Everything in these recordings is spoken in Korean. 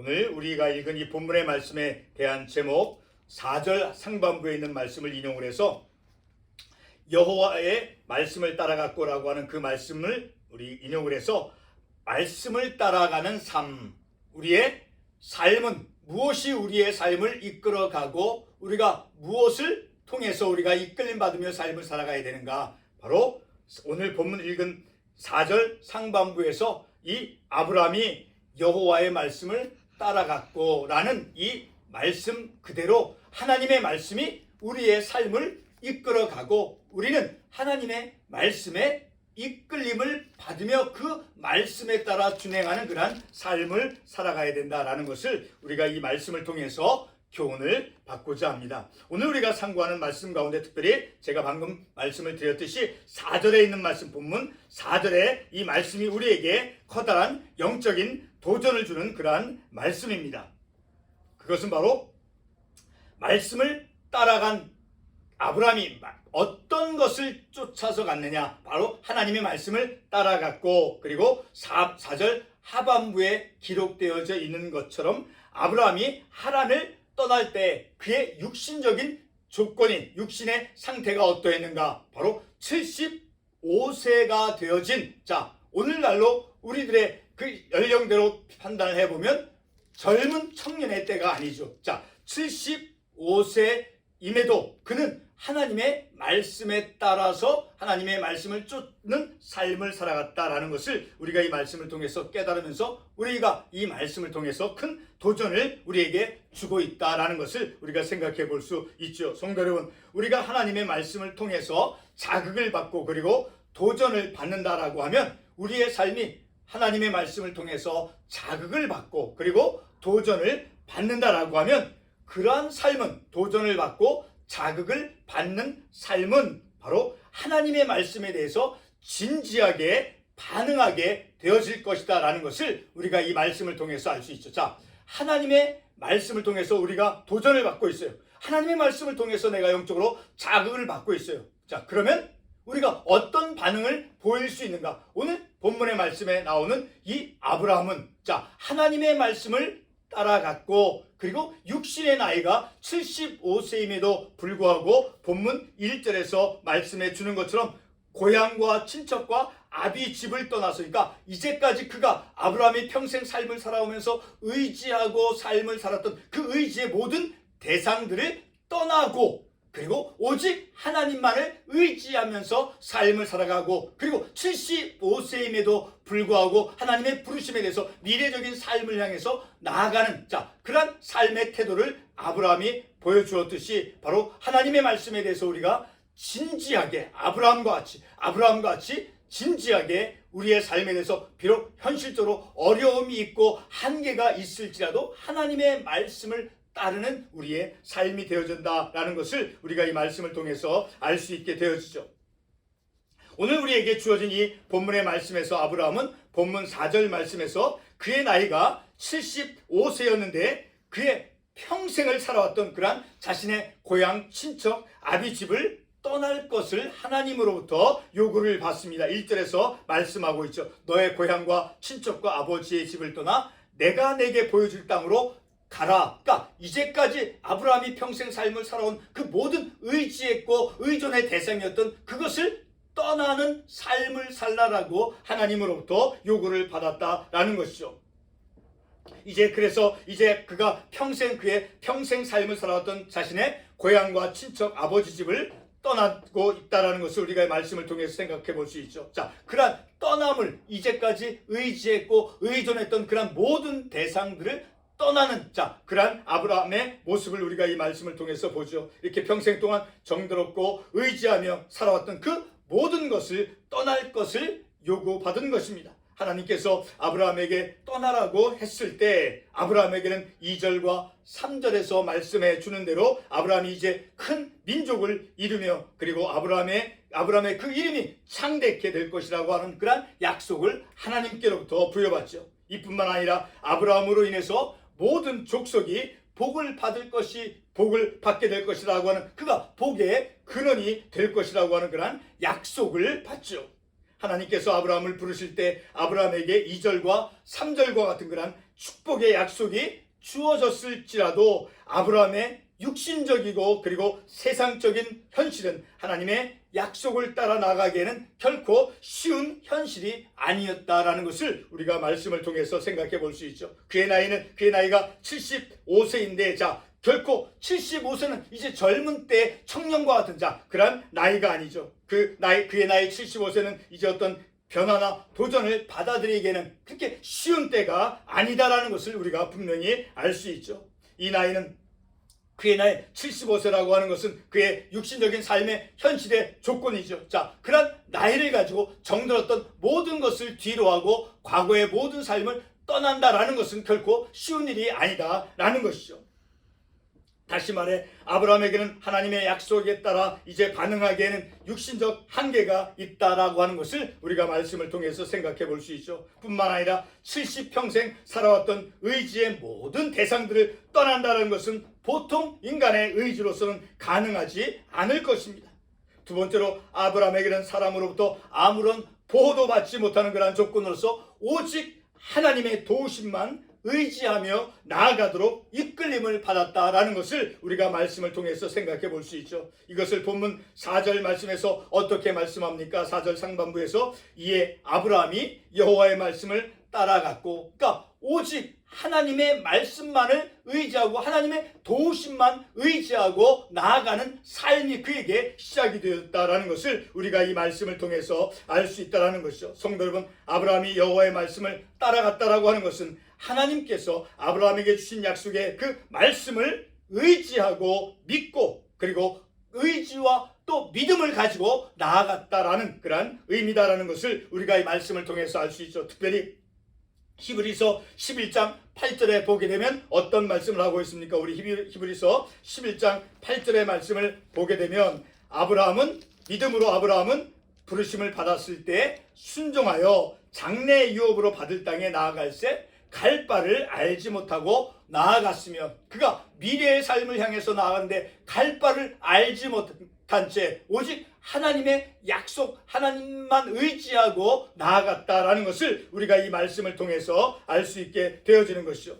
오늘 우리가 읽은 이 본문의 말씀에 대한 제목 4절 상반부에 있는 말씀을 인용을 해서 여호와의 말씀을 따라갔고라고 하는 그 말씀을 우리 인용을 해서 말씀을 따라가는 삶, 우리의 삶은 무엇이 우리의 삶을 이끌어가고 우리가 무엇을 통해서 우리가 이끌림 받으며 삶을 살아가야 되는가, 바로 오늘 본문 읽은 4절 상반부에서 이 아브라함이 여호와의 말씀을 따라갔고 라는 이 말씀 그대로 하나님의 말씀이 우리의 삶을 이끌어가고 우리는 하나님의 말씀에 이끌림을 받으며 그 말씀에 따라 준행하는 그러한 삶을 살아가야 된다라는 것을 우리가 이 말씀을 통해서 교훈을 받고자 합니다. 오늘 우리가 상고하는 말씀 가운데 특별히 제가 방금 말씀을 드렸듯이 4절에 있는 말씀, 본문 4절에 이 말씀이 우리에게 커다란 영적인 도전을 주는 그러한 말씀입니다. 그것은 바로 말씀을 따라간 아브라함이 어떤 것을 쫓아서 갔느냐, 바로 하나님의 말씀을 따라갔고, 그리고 4절 하반부에 기록되어져 있는 것처럼 아브라함이 하란을 떠날 때 그의 육신적인 조건이, 육신의 상태가 어떠했는가, 바로 75세가 되어진, 오늘날로 우리들의 그 연령대로 판단을 해보면 젊은 청년의 때가 아니죠. 75세임에도 그는 하나님의 말씀에 따라서 하나님의 말씀을 쫓는 삶을 살아갔다라는 것을 우리가 이 말씀을 통해서 깨달으면서 우리가 이 말씀을 통해서 큰 도전을 우리에게 주고 있다라는 것을 우리가 생각해 볼 수 있죠. 성도 여러분, 우리가 하나님의 말씀을 통해서 자극을 받고 그리고 도전을 받는다라고 하면 우리의 삶이 하나님의 말씀을 통해서 자극을 받고 그리고 도전을 받는다라고 하면 그러한 삶은, 도전을 받고 자극을 받는 삶은 바로 하나님의 말씀에 대해서 진지하게 반응하게 되어질 것이다 라는 것을 우리가 이 말씀을 통해서 알 수 있죠. 하나님의 말씀을 통해서 우리가 도전을 받고 있어요. 하나님의 말씀을 통해서 내가 영적으로 자극을 받고 있어요. 그러면 우리가 어떤 반응을 보일 수 있는가? 오늘 본문의 말씀에 나오는 이 아브라함은 하나님의 말씀을 따라갔고 그리고 육신의 나이가 75세임에도 불구하고 본문 1절에서 말씀해 주는 것처럼 고향과 친척과 아비 집을 떠나서, 그러니까 이제까지 그가 아브라함이 평생 삶을 살아오면서 의지하고 삶을 살았던 그 의지의 모든 대상들을 떠나고 그리고 오직 하나님만을 의지하면서 삶을 살아가고, 그리고 75세임에도 불구하고 하나님의 부르심에 대해서 미래적인 삶을 향해서 나아가는 그런 삶의 태도를 아브라함이 보여주었듯이 바로 하나님의 말씀에 대해서 우리가 진지하게 아브라함과 같이 진지하게 우리의 삶에 대해서 비록 현실적으로 어려움이 있고 한계가 있을지라도 하나님의 말씀을 따르는 우리의 삶이 되어진다라는 것을 우리가 이 말씀을 통해서 알 수 있게 되어지죠. 오늘 우리에게 주어진 이 본문의 말씀에서 아브라함은 본문 4절 말씀에서 그의 나이가 75세였는데 그의 평생을 살아왔던 그러한 자신의 고향, 친척, 아비 집을 떠날 것을 하나님으로부터 요구를 받습니다. 1절에서 말씀하고 있죠. 너의 고향과 친척과 아버지의 집을 떠나 내가 내게 보여줄 땅으로 가라. 그러니까 이제까지 아브라함이 평생 삶을 살아온 그 모든 의지했고 의존의 대상이었던 그것을 떠나는 삶을 살라라고 하나님으로부터 요구를 받았다라는 것이죠. 그래서 그가 그의 평생 삶을 살아왔던 자신의 고향과 친척, 아버지 집을 떠나고 있다라는 것을 우리가 말씀을 통해서 생각해 볼 수 있죠. 그러한 떠남을, 이제까지 의지했고 의존했던 그러한 모든 대상들을 떠나는 그러한 아브라함의 모습을 우리가 이 말씀을 통해서 보죠. 이렇게 평생 동안 정들었고 의지하며 살아왔던 그 모든 것을 떠날 것을 요구받은 것입니다. 하나님께서 아브라함에게 떠나라고 했을 때 아브라함에게는 2절과 3절에서 말씀해 주는 대로 아브라함이 이제 큰 민족을 이루며 그리고 아브라함의 그 이름이 창대케 될 것이라고 하는 그런 약속을 하나님께로부터 부여받죠. 이뿐만 아니라 아브라함으로 인해서 모든 족속이 복을 받게 될 것이라고 하는, 그가 복의 근원이 될 것이라고 하는 그런 약속을 받죠. 하나님께서 아브라함을 부르실 때 아브라함에게 2절과 3절과 같은 그런 축복의 약속이 주어졌을지라도 아브라함의 육신적이고 그리고 세상적인 현실은 하나님의 약속을 따라 나가기에는 결코 쉬운 현실이 아니었다라는 것을 우리가 말씀을 통해서 생각해 볼 수 있죠. 그의 나이가 75세인데 결코 75세는 이제 젊은 때 청년과 같은 그런 나이가 아니죠. 그의 나이 75세는 이제 어떤 변화나 도전을 받아들이기에는 그렇게 쉬운 때가 아니다라는 것을 우리가 분명히 알 수 있죠. 이 나이는 그의 나이 75세라고 하는 것은 그의 육신적인 삶의 현실의 조건이죠. 그런 나이를 가지고 정들었던 모든 것을 뒤로하고 과거의 모든 삶을 떠난다라는 것은 결코 쉬운 일이 아니다라는 것이죠. 다시 말해 아브라함에게는 하나님의 약속에 따라 이제 반응하기에는 육신적 한계가 있다라고 하는 것을 우리가 말씀을 통해서 생각해 볼 수 있죠. 뿐만 아니라 70평생 살아왔던 의지의 모든 대상들을 떠난다는 것은 보통 인간의 의지로서는 가능하지 않을 것입니다. 두 번째로 아브라함에게는 사람으로부터 아무런 보호도 받지 못하는 그러한 조건으로서 오직 하나님의 도우심만 의지하며 나아가도록 이끌림을 받았다라는 것을 우리가 말씀을 통해서 생각해 볼 수 있죠. 이것을 본문 4절 말씀에서 어떻게 말씀합니까? 4절 상반부에서 이에 아브라함이 여호와의 말씀을 따라갔고, 그러니까 오직 하나님의 말씀만을 의지하고 하나님의 도우심만 의지하고 나아가는 삶이 그에게 시작이 되었다라는 것을 우리가 이 말씀을 통해서 알 수 있다라는 것이죠. 성도 여러분, 아브라함이 여호와의 말씀을 따라갔다라고 하는 것은 하나님께서 아브라함에게 주신 약속의 그 말씀을 의지하고 믿고 그리고 의지와 또 믿음을 가지고 나아갔다라는 그런 의미다라는 것을 우리가 이 말씀을 통해서 알 수 있죠. 특별히 히브리서 11장 8절에 보게 되면 어떤 말씀을 하고 있습니까? 우리 히브리서 11장 8절의 말씀을 보게 되면 믿음으로 아브라함은 부르심을 받았을 때 순종하여 장래 유업으로 받을 땅에 나아갈새 갈 바를 알지 못하고 나아갔으며, 그가 미래의 삶을 향해서 나아가는데 갈 바를 알지 못한 채 오직 하나님의 약속 하나님만 의지하고 나아갔다라는 것을 우리가 이 말씀을 통해서 알 수 있게 되어지는 것이죠.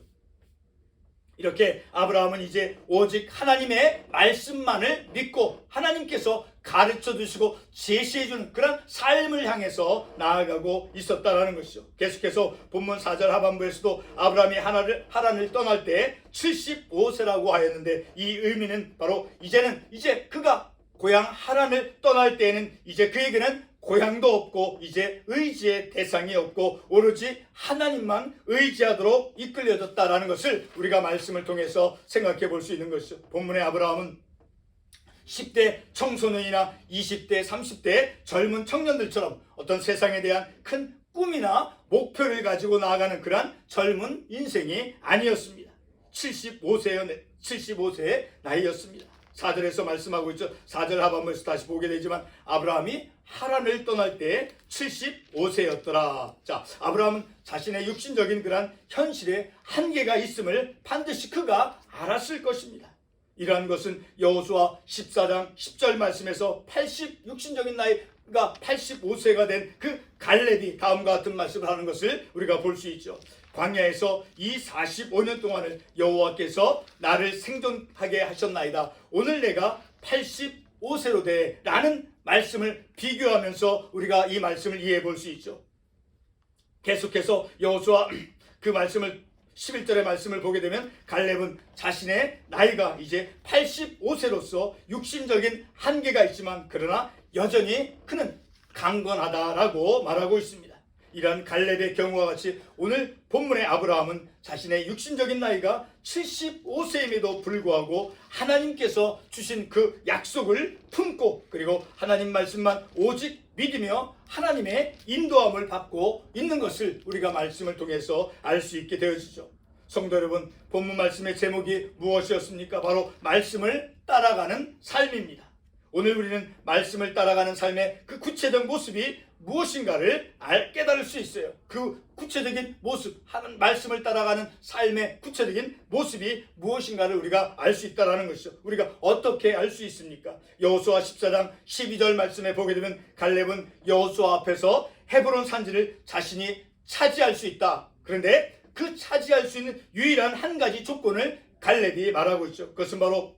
이렇게 아브라함은 이제 오직 하나님의 말씀만을 믿고 하나님께서 가르쳐 주시고 제시해 주는 그런 삶을 향해서 나아가고 있었다라는 것이죠. 계속해서 본문 4절 하반부에서도 아브라함이 하란을 떠날 때 75세라고 하였는데, 이 의미는 바로 이제 그가 고향 하란을 떠날 때에는 이제 그에게는 고향도 없고 이제 의지의 대상이 없고 오로지 하나님만 의지하도록 이끌려졌다라는 것을 우리가 말씀을 통해서 생각해 볼 수 있는 것이죠. 본문의 아브라함은 10대 청소년이나 20대 30대 젊은 청년들처럼 어떤 세상에 대한 큰 꿈이나 목표를 가지고 나아가는 그러한 젊은 인생이 아니었습니다. 75세의 나이였습니다. 4절에서 말씀하고 있죠. 4절 하반부에서 다시 보게 되지만 아브라함이 하란을 떠날 때 75세였더라. 아브라함은 자신의 육신적인 그러한 현실에 한계가 있음을 반드시 그가 알았을 것입니다. 이러한 것은 여호수아 14장 10절 말씀에서 육신적인 나이가 85세가 된 그 갈렙이 다음과 같은 말씀을 하는 것을 우리가 볼 수 있죠. 광야에서 이 45년 동안을 여호와께서 나를 생존하게 하셨나이다. 오늘 내가 85세로 돼 라는 말씀을 비교하면서 우리가 이 말씀을 이해해 볼 수 있죠. 계속해서 여호수아 그 말씀을 11절의 말씀을 보게 되면 갈렙은 자신의 나이가 이제 85세로서 육신적인 한계가 있지만 그러나 여전히 그는 강건하다라고 말하고 있습니다. 이러한 갈렙의 경우와 같이 오늘 본문의 아브라함은 자신의 육신적인 나이가 75세임에도 불구하고 하나님께서 주신 그 약속을 품고 그리고 하나님 말씀만 오직 믿으며 하나님의 인도함을 받고 있는 것을 우리가 말씀을 통해서 알 수 있게 되어지죠. 성도 여러분, 본문 말씀의 제목이 무엇이었습니까? 바로 말씀을 따라가는 삶입니다. 오늘 우리는 말씀을 따라가는 삶의 그 구체적 모습이 무엇인가를 깨달을 수 있어요. 그 구체적인 모습, 말씀을 따라가는 삶의 구체적인 모습이 무엇인가를 우리가 알 수 있다는 것이죠. 우리가 어떻게 알 수 있습니까? 여호수아 14장 12절 말씀에 보게 되면 갈렙은 여호수아 앞에서 헤브론 산지를 자신이 차지할 수 있다. 그런데 그 차지할 수 있는 유일한 한 가지 조건을 갈렙이 말하고 있죠. 그것은 바로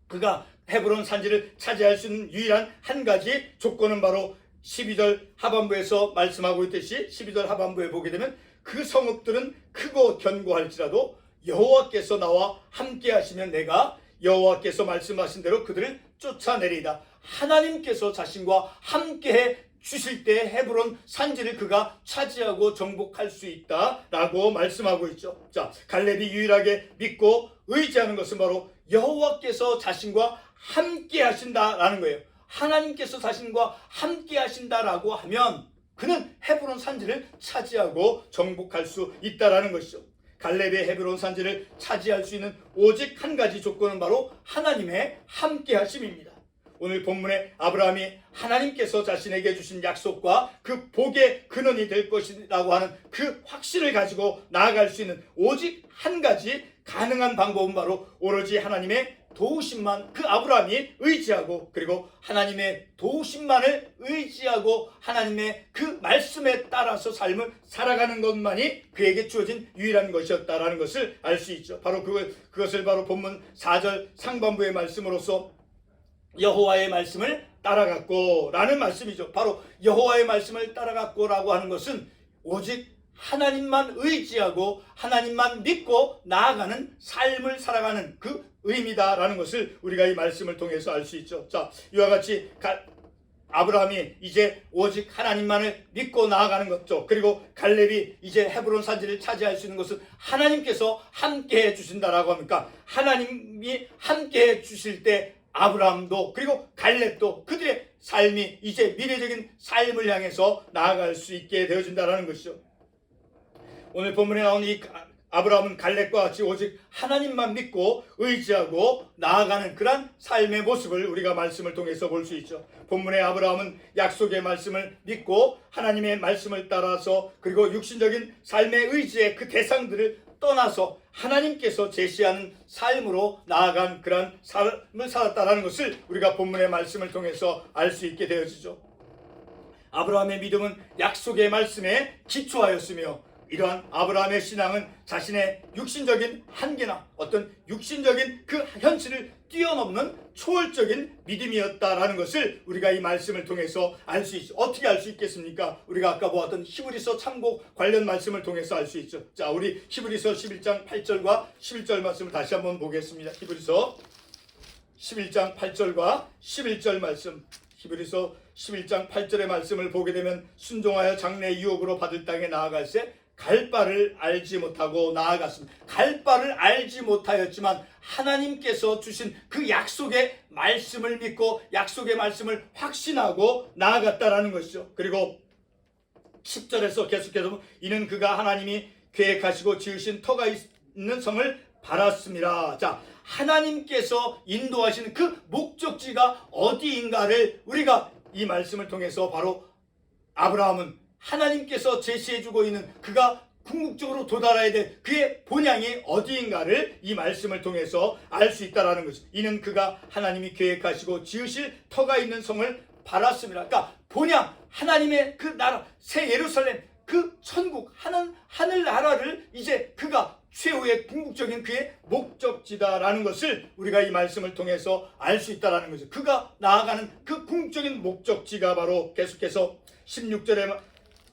그가 헤브론 산지를 차지할 수 있는 유일한 한 가지 조건은 바로 12절 하반부에서 말씀하고 있듯이 12절 하반부에 보게 되면 그 성읍들은 크고 견고할지라도 여호와께서 나와 함께 하시면 내가 여호와께서 말씀하신 대로 그들을 쫓아내리이다. 하나님께서 자신과 함께해 주실 때 헤브론 산지를 그가 차지하고 정복할 수 있다라고 말씀하고 있죠. 자, 갈렙이 유일하게 믿고 의지하는 것은 바로 여호와께서 자신과 함께 하신다라는 거예요. 하나님께서 자신과 함께 하신다라고 하면 그는 헤브론 산지를 차지하고 정복할 수 있다라는 것이죠. 갈렙의 헤브론 산지를 차지할 수 있는 오직 한 가지 조건은 바로 하나님의 함께 하심입니다. 오늘 본문에 아브라함이 하나님께서 자신에게 주신 약속과 그 복의 근원이 될 것이라고 하는 그 확신을 가지고 나아갈 수 있는 오직 한 가지 가능한 방법은 바로 오로지 하나님의 도우심만 그 아브라함이 의지하고 그리고 하나님의 도우심만을 의지하고 하나님의 그 말씀에 따라서 삶을 살아가는 것만이 그에게 주어진 유일한 것이었다라는 것을 알 수 있죠. 바로 그것을 바로 본문 4절 상반부의 말씀으로서 여호와의 말씀을 따라갔고 라는 말씀이죠. 바로 여호와의 말씀을 따라갔고라고 하는 것은 오직 하나님만 의지하고 하나님만 믿고 나아가는 삶을 살아가는 그 의미다라는 것을 우리가 이 말씀을 통해서 알 수 있죠. 자, 이와 같이 아브라함이 이제 오직 하나님만을 믿고 나아가는 것죠. 그리고 갈렙이 이제 헤브론 산지를 차지할 수 있는 것은 하나님께서 함께해 주신다라고 합니까? 하나님이 함께해 주실 때 아브라함도 그리고 갈렙도 그들의 삶이 이제 미래적인 삶을 향해서 나아갈 수 있게 되어진다는 것이죠. 오늘 본문에 나온 이 아브라함은 갈렙과 같이 오직 하나님만 믿고 의지하고 나아가는 그런 삶의 모습을 우리가 말씀을 통해서 볼 수 있죠. 본문의 아브라함은 약속의 말씀을 믿고 하나님의 말씀을 따라서 그리고 육신적인 삶의 의지의 그 대상들을 떠나서 하나님께서 제시하는 삶으로 나아간 그런 삶을 살았다는 것을 우리가 본문의 말씀을 통해서 알 수 있게 되어지죠. 아브라함의 믿음은 약속의 말씀에 기초하였으며 이러한 아브라함의 신앙은 자신의 육신적인 한계나 어떤 육신적인 그 현실을 뛰어넘는 초월적인 믿음이었다라는 것을 우리가 이 말씀을 통해서 알 수 있죠. 어떻게 알 수 있겠습니까? 우리가 아까 보았던 히브리서 참고 관련 말씀을 통해서 알 수 있죠. 자, 우리 히브리서 11장 8절과 11절 말씀을 다시 한번 보겠습니다. 히브리서 11장 8절과 11절 말씀. 히브리서 11장 8절의 말씀을 보게 되면 순종하여 장래의 유업으로 받을 땅에 나아갈새 갈 바를 알지 못하고 나아갔습니다. 갈 바를 알지 못하였지만 하나님께서 주신 그 약속의 말씀을 믿고 약속의 말씀을 확신하고 나아갔다라는 것이죠. 그리고 10절에서 계속해서 이는 그가 하나님이 계획하시고 지으신 터가 있는 성을 바랐습니다. 자, 하나님께서 인도하시는 그 목적지가 어디인가를 우리가 이 말씀을 통해서 바로 아브라함은 하나님께서 제시해주고 있는 그가 궁극적으로 도달해야 될 그의 본향이 어디인가를 이 말씀을 통해서 알 수 있다는 것입니다. 이는 그가 하나님이 계획하시고 지으실 터가 있는 성을 바랐습니다. 그러니까 본향, 하나님의 그 나라, 새 예루살렘, 그 천국, 하늘나라를 이제 그가 최후의 궁극적인 그의 목적지다라는 것을 우리가 이 말씀을 통해서 알 수 있다는 것이죠. 그가 나아가는 그 궁극적인 목적지가 바로 계속해서 16절에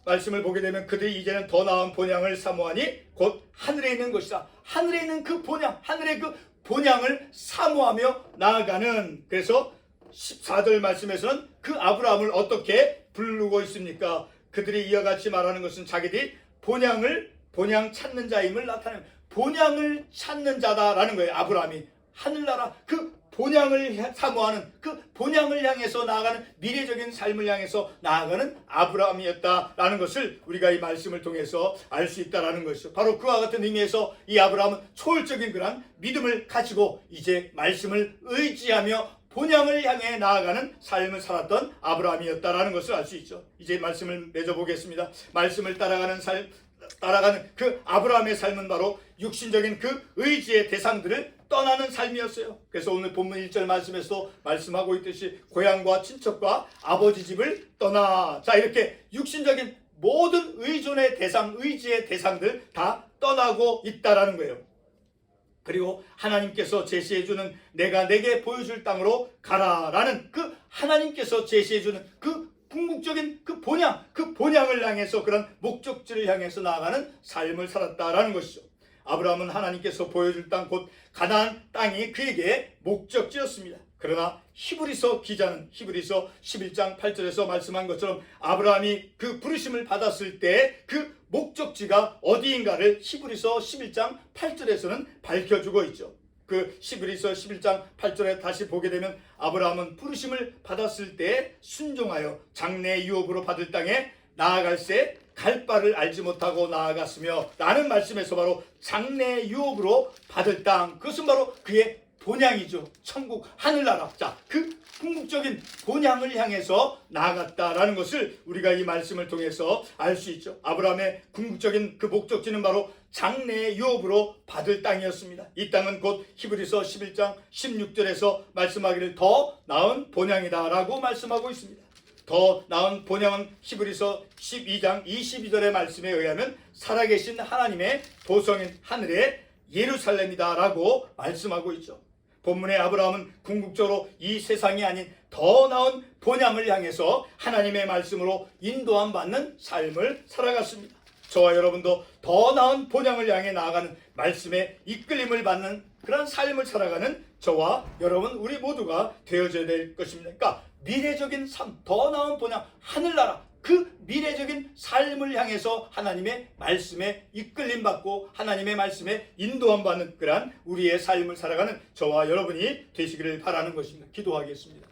말씀을 보게 되면 그들이 이제는 더 나은 본향을 사모하니 곧 하늘에 있는 것이다. 하늘에 있는 그 본향, 하늘의 그 본향을 사모하며 나아가는, 그래서 14절 말씀에서는 그 아브라함을 어떻게 부르고 있습니까? 그들이 이와 같이 말하는 것은 자기들이 본향 찾는 자임을 나타내는, 본향을 찾는 자다라는 거예요. 아브라함이 하늘나라 그 본향을 사모하는, 그 본향을 향해서 나아가는, 미래적인 삶을 향해서 나아가는 아브라함이었다라는 것을 우리가 이 말씀을 통해서 알 수 있다라는 것이죠. 바로 그와 같은 의미에서 이 아브라함은 초월적인 그런 믿음을 가지고 이제 말씀을 의지하며 본향을 향해 나아가는 삶을 살았던 아브라함이었다라는 것을 알 수 있죠. 이제 말씀을 맺어보겠습니다. 말씀을 따라가는 그 아브라함의 삶은 바로 육신적인 그 의지의 대상들을 떠나는 삶이었어요. 그래서 오늘 본문 1절 말씀에서 말씀하고 있듯이 고향과 친척과 아버지 집을 떠나, 자, 이렇게 육신적인 모든 의존의 대상, 의지의 대상들 다 떠나고 있다라는 거예요. 그리고 하나님께서 제시해주는 내가 내게 보여줄 땅으로 가라라는 그 하나님께서 제시해주는 그 궁극적인 그 본향을 향해서 그런 목적지를 향해서 나아가는 삶을 살았다라는 것이죠. 아브라함은 하나님께서 보여줄 땅 곧 가나안 땅이 그에게 목적지였습니다. 그러나 히브리서 기자는 히브리서 11장 8절에서 말씀한 것처럼 아브라함이 그 부르심을 받았을 때 그 목적지가 어디인가를 히브리서 11장 8절에서는 밝혀주고 있죠. 그 히브리서 11장 8절에 다시 보게 되면 아브라함은 부르심을 받았을 때 순종하여 장래 유업으로 받을 땅에 나아갈새 갈 바를 알지 못하고 나아갔으며 라는 말씀에서 바로 장래 유업으로 받을 땅, 그것은 바로 그의 본향이죠. 천국 하늘나라. 자, 그 궁극적인 본향을 향해서 나아갔다라는 것을 우리가 이 말씀을 통해서 알 수 있죠. 아브라함의 궁극적인 그 목적지는 바로 장래의 유업으로 받을 땅이었습니다. 이 땅은 곧 히브리서 11장 16절에서 말씀하기를 더 나은 본향이다라고 말씀하고 있습니다. 더 나은 본향은 히브리서 12장 22절의 말씀에 의하면 살아계신 하나님의 도성인 하늘의 예루살렘이다라고 말씀하고 있죠. 본문의 아브라함은 궁극적으로 이 세상이 아닌 더 나은 본향을 향해서 하나님의 말씀으로 인도함 받는 삶을 살아갔습니다. 저와 여러분도 더 나은 본향을 향해 나아가는 말씀에 이끌림을 받는 그런 삶을 살아가는 저와 여러분 우리 모두가 되어져야 될 것입니다. 그러니까 미래적인 삶, 더 나은 본향, 하늘나라, 그 미래적인 삶을 향해서 하나님의 말씀에 이끌림 받고 하나님의 말씀에 인도함 받는 그러한 우리의 삶을 살아가는 저와 여러분이 되시기를 바라는 것입니다. 기도하겠습니다.